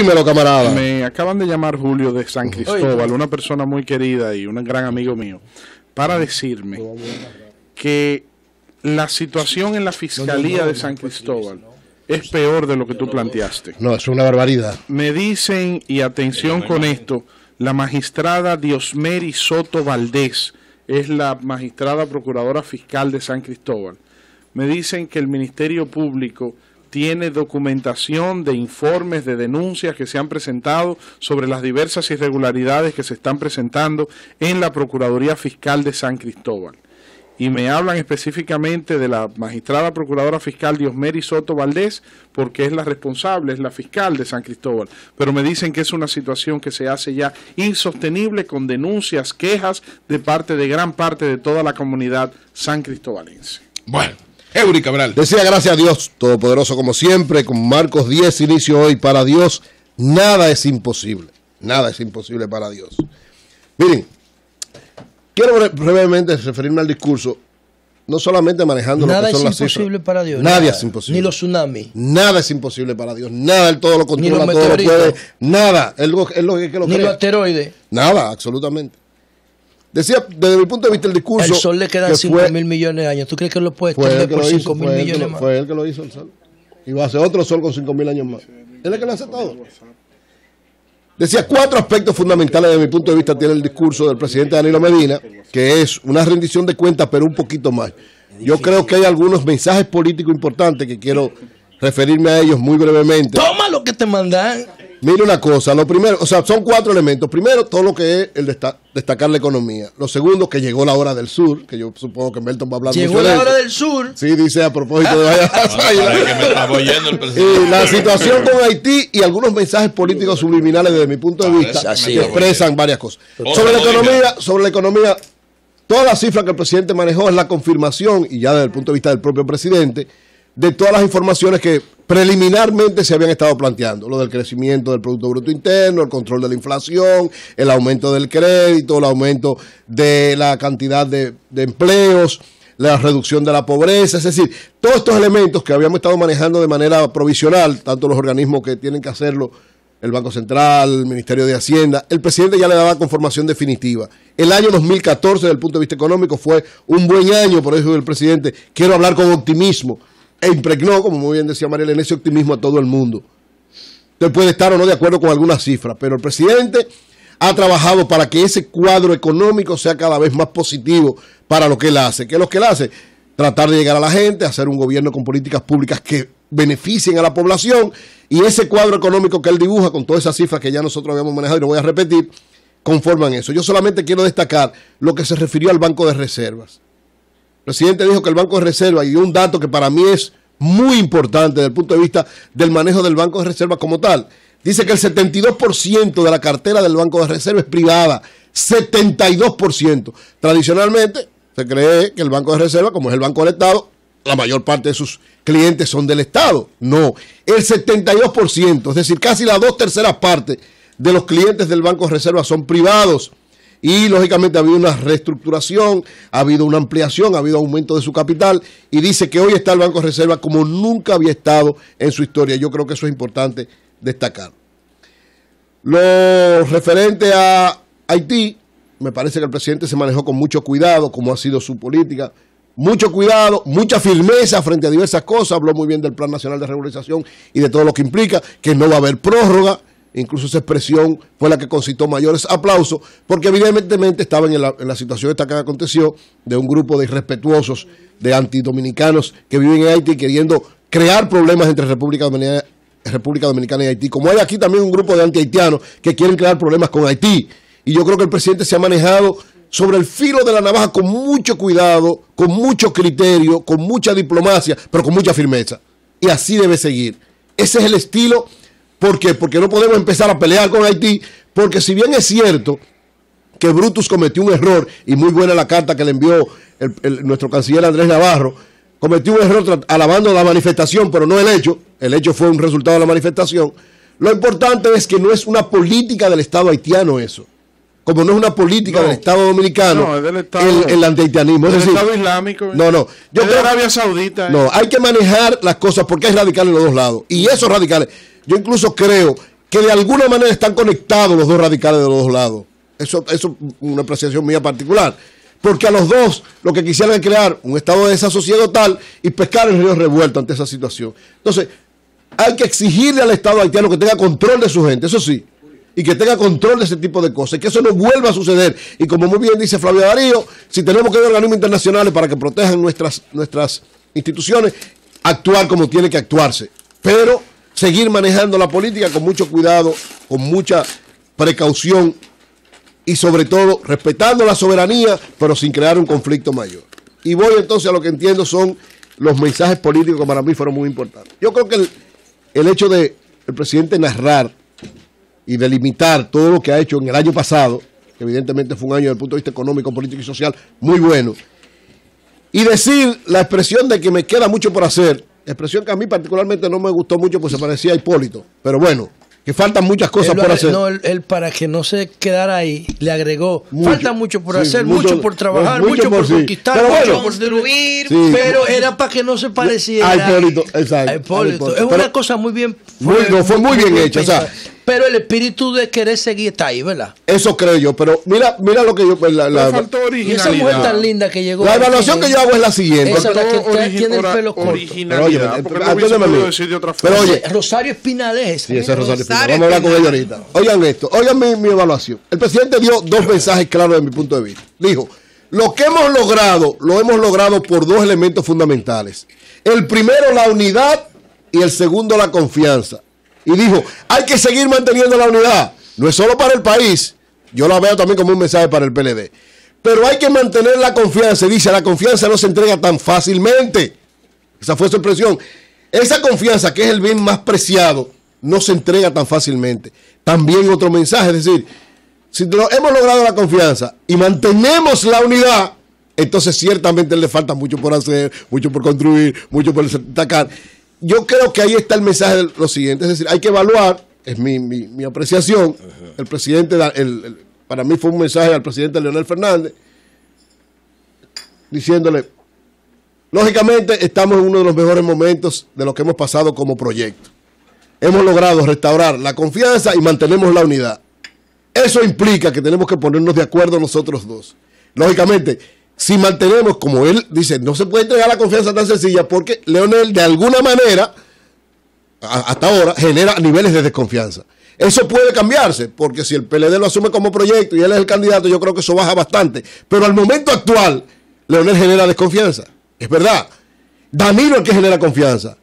Dímelo, camarada. Me acaban de llamar Julio de San Cristóbal, una persona muy querida y un gran amigo mío, para decirme que la situación en la Fiscalía de San Cristóbal es peor de lo que tú planteaste. No, es una barbaridad. Me dicen, y atención con esto, la magistrada Diosmeri Soto Valdés es la magistrada procuradora fiscal de San Cristóbal. Me dicen que el Ministerio Público tiene documentación de informes, de denuncias que se han presentado sobre las diversas irregularidades que se están presentando en la Procuraduría Fiscal de San Cristóbal. Y me hablan específicamente de la magistrada procuradora fiscal Diosmeri Soto Valdés, porque es la responsable, es la fiscal de San Cristóbal. Pero me dicen que es una situación que se hace ya insostenible, con denuncias, quejas de parte de gran parte de toda la comunidad san cristobalense. Bueno, Eury Cabral. Decía, gracias a Dios, todopoderoso como siempre, con Marcos 10, inicio hoy. Para Dios, nada es imposible. Nada es imposible para Dios. Miren, quiero brevemente referirme al discurso, no solamente manejando lo que son las cifras. Nada es imposible para Dios. Nada es imposible. Ni los tsunamis. Nada es imposible para Dios. Nada, Él todo lo controla, todo lo puede. Nada. Él lo que lo Ni crea. los asteroides. Nada, absolutamente. Decía, desde mi punto de vista, el discurso. El sol le quedan 5.000 millones de años. ¿Tú crees que lo puede extender por 5.000 millones más? Fue él que lo hizo el sol. Y va a hacer otro sol con 5.000 años más. Él es que lo hace todo. Decía, 4 aspectos fundamentales desde mi punto de vista tiene el discurso del presidente Danilo Medina, que es una rendición de cuentas, pero un poquito más. Yo creo que hay algunos mensajes políticos importantes que quiero referirme a ellos muy brevemente. Toma lo que te mandan. Mire una cosa, lo primero, o sea, son 4 elementos. Primero, todo lo que es el destacar la economía. Lo segundo, que llegó la hora del sur, que yo supongo que Melton va a hablar. Llegó la hora del sur. Sí, dice a propósito de y la situación con Haití y algunos mensajes políticos subliminales desde mi punto de vista que expresan varias cosas. Sobre la economía, toda la cifra que el presidente manejó es la confirmación, y ya desde el punto de vista del propio presidente, de todas las informaciones que preliminarmente se habían estado planteando, lo del crecimiento del Producto Bruto Interno, el control de la inflación, el aumento del crédito, el aumento de la cantidad de empleos, la reducción de la pobreza, es decir, todos estos elementos que habíamos estado manejando de manera provisional, tanto los organismos que tienen que hacerlo, el Banco Central, el Ministerio de Hacienda, el presidente ya le daba conformación definitiva. El año 2014, desde el punto de vista económico, fue un buen año, por eso el presidente, quiero hablar con optimismo, e impregnó, como muy bien decía Mariela, en ese optimismo a todo el mundo. Usted puede estar o no de acuerdo con algunas cifras, pero el presidente ha trabajado para que ese cuadro económico sea cada vez más positivo para lo que él hace. ¿Qué es lo que él hace? Tratar de llegar a la gente, hacer un gobierno con políticas públicas que beneficien a la población, y ese cuadro económico que él dibuja con todas esas cifras que ya nosotros habíamos manejado y no voy a repetir, conforman eso. Yo solamente quiero destacar lo que se refirió al Banco de Reservas. El presidente dijo que el Banco de Reserva, y dio un dato que para mí es muy importante desde el punto de vista del manejo del Banco de Reserva como tal. Dice que el 72% de la cartera del Banco de Reserva es privada. 72%. Tradicionalmente se cree que el Banco de Reserva, como es el Banco del Estado, la mayor parte de sus clientes son del Estado. No, el 72%, es decir, casi la 2/3 partes de los clientes del Banco de Reserva son privados. Y lógicamente ha habido una reestructuración, ha habido una ampliación, ha habido aumento de su capital, y dice que hoy está el Banco de Reserva como nunca había estado en su historia. Yo creo que eso es importante destacar. Lo referente a Haití, me parece que el presidente se manejó con mucho cuidado, como ha sido su política. Mucho cuidado, mucha firmeza frente a diversas cosas. Habló muy bien del Plan Nacional de Regularización y de todo lo que implica, que no va a haber prórroga. Incluso esa expresión fue la que concitó mayores aplausos, porque evidentemente estaban en la situación esta que aconteció, de un grupo de irrespetuosos, de antidominicanos que viven en Haití, queriendo crear problemas entre República Dominicana y Haití. Como hay aquí también un grupo de antihaitianos que quieren crear problemas con Haití. Y yo creo que el presidente se ha manejado sobre el filo de la navaja con mucho cuidado, con mucho criterio, con mucha diplomacia, pero con mucha firmeza. Y así debe seguir. Ese es el estilo. ¿Por qué? Porque no podemos empezar a pelear con Haití, porque si bien es cierto que Brutus cometió un error, y muy buena la carta que le envió nuestro canciller Andrés Navarro, cometió un error alabando la manifestación, pero no el hecho fue un resultado de la manifestación. Lo importante es que no es una política del Estado haitiano eso, como no es una política del Estado dominicano, es del Estado, el antihaitianismo. Es decir, Estado Islámico. Yo creo de Arabia Saudita. No, hay que manejar las cosas porque hay radicales en los dos lados, y esos radicales, yo incluso creo que de alguna manera están conectados los dos radicales de los dos lados. Eso es una apreciación mía particular. Porque a los dos lo que quisieran es crear un estado de desasosiego tal y pescar el río revuelto ante esa situación. Entonces, hay que exigirle al Estado haitiano que tenga control de su gente, eso sí, y que tenga control de ese tipo de cosas, y que eso no vuelva a suceder. Y como muy bien dice Flavio Darío, si tenemos que ver organismos internacionales para que protejan nuestras instituciones, actuar como tiene que actuarse. Pero seguir manejando la política con mucho cuidado, con mucha precaución, y sobre todo respetando la soberanía, pero sin crear un conflicto mayor. Y voy entonces a lo que entiendo son los mensajes políticos que para mí fueron muy importantes. Yo creo que el hecho de el presidente narrar y delimitar todo lo que ha hecho en el año pasado, que evidentemente fue un año desde el punto de vista económico, político y social muy bueno, y decir la expresión de que me queda mucho por hacer, expresión que a mí particularmente no me gustó mucho, pues se parecía a Hipólito, pero bueno, que faltan muchas cosas por hacer. No, él para que no se quedara ahí, le agregó, falta mucho por hacer, mucho por trabajar, mucho por conquistar, pero mucho bueno, por destruir, pero era para que no se pareciera a Hipólito, exacto. A Hipólito. Es una cosa muy bien... Fue muy bien hecha, o sea, pero el espíritu de querer seguir está ahí, ¿verdad? Eso creo yo, pero mira lo que yo... Y esa mujer tan linda que llegó... La evaluación que yo hago es la siguiente. Esa la que tiene el pelo corto. Pero oye, Rosario Espinal es. Sí, ese es Rosario Espinal. Vamos a hablar con ella ahorita. Oigan esto, oigan mi evaluación. El presidente dio dos mensajes claros desde mi punto de vista. Dijo, lo que hemos logrado, lo hemos logrado por dos elementos fundamentales. El primero, la unidad, y el segundo, la confianza. Y dijo, hay que seguir manteniendo la unidad. No es solo para el país, yo la veo también como un mensaje para el PLD. Pero hay que mantener la confianza. Dice, la confianza no se entrega tan fácilmente. Esa fue su expresión. Esa confianza, que es el bien más preciado, no se entrega tan fácilmente. También otro mensaje, es decir, si hemos logrado la confianza y mantenemos la unidad, entonces ciertamente le falta mucho por hacer, mucho por construir, mucho por atacar. Yo creo que ahí está el mensaje de lo siguiente, es decir, hay que evaluar, es mi apreciación. El presidente, para mí fue un mensaje al presidente Leonel Fernández, diciéndole, lógicamente estamos en uno de los mejores momentos de lo que hemos pasado como proyecto. Hemos logrado restaurar la confianza y mantenemos la unidad. Eso implica que tenemos que ponernos de acuerdo nosotros dos. Lógicamente, si mantenemos, como él dice, no se puede entregar la confianza tan sencilla porque Leonel de alguna manera, hasta ahora, genera niveles de desconfianza. Eso puede cambiarse, porque si el PLD lo asume como proyecto y él es el candidato, yo creo que eso baja bastante. Pero al momento actual, Leonel genera desconfianza. Es verdad. Danilo es el que genera confianza.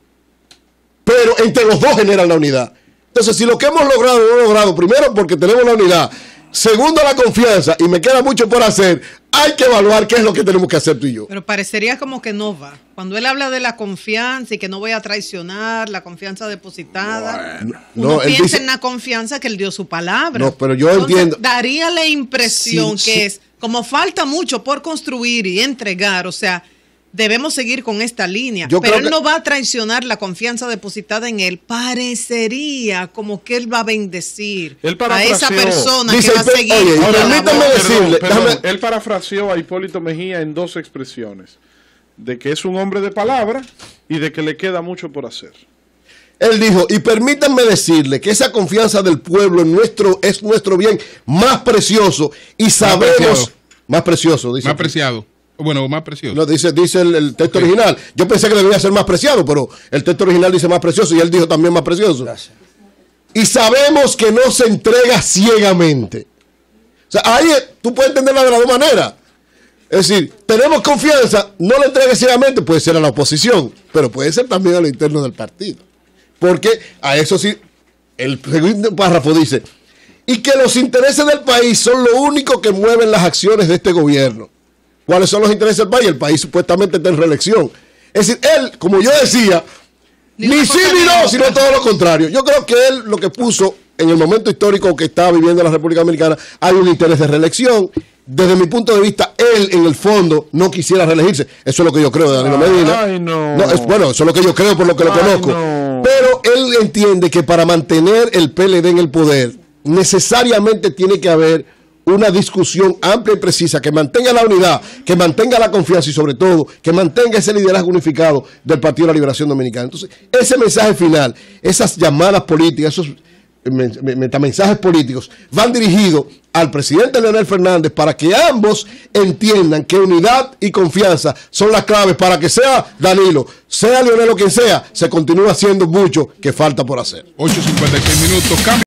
Pero entre los dos generan la unidad. Entonces, si lo que hemos logrado, lo hemos logrado, primero porque tenemos la unidad, segundo la confianza, y me queda mucho por hacer, hay que evaluar qué es lo que tenemos que hacer tú y yo. Pero parecería como que no va. Cuando él habla de la confianza y que no voy a traicionar la confianza depositada, uno piensa en la confianza que él dio su palabra. No, pero yo entiendo. Daría la impresión que es, como falta mucho por construir y entregar, o sea, debemos seguir con esta línea, pero él no va a traicionar la confianza depositada en él. Parecería como que él va a bendecir a esa persona que va a seguir. Oye, permítame decirle, él parafraseó a Hipólito Mejía en dos expresiones, de que es un hombre de palabra y de que le queda mucho por hacer. Él dijo, y permítanme decirle que esa confianza del pueblo es nuestro bien más precioso y sabemos... Más preciado. Dice. Más preciado. Bueno, más precioso. No, dice el texto original. Yo pensé que debía ser más preciado, pero el texto original dice más precioso y él dijo también más precioso. Gracias. Y sabemos que no se entrega ciegamente. O sea, ahí tú puedes entenderla de las dos maneras. Es decir, tenemos confianza, no le entregues ciegamente, puede ser a la oposición, pero puede ser también a lo interno del partido. Porque a eso sí, el segundo párrafo dice, y que los intereses del país son lo único que mueven las acciones de este gobierno. ¿Cuáles son los intereses del país? El país supuestamente está en reelección. Es decir, él, como yo decía, ni sí ni no, sino todo lo contrario. Yo creo que él lo que puso en el momento histórico que está viviendo la República Dominicana, hay un interés de reelección. Desde mi punto de vista, él en el fondo no quisiera reelegirse. Eso es lo que yo creo de Danilo Medina. Bueno, eso es lo que yo creo por lo que lo conozco. No. Pero él entiende que para mantener el PLD en el poder, necesariamente tiene que haber una discusión amplia y precisa que mantenga la unidad, que mantenga la confianza y sobre todo que mantenga ese liderazgo unificado del Partido de la Liberación Dominicana. Entonces, ese mensaje final, esas llamadas políticas, esos mensajes políticos, van dirigidos al presidente Leonel Fernández para que ambos entiendan que unidad y confianza son las claves para que sea Danilo, sea Leonel o quien sea, se continúe haciendo mucho que falta por hacer. 8:56 minutos.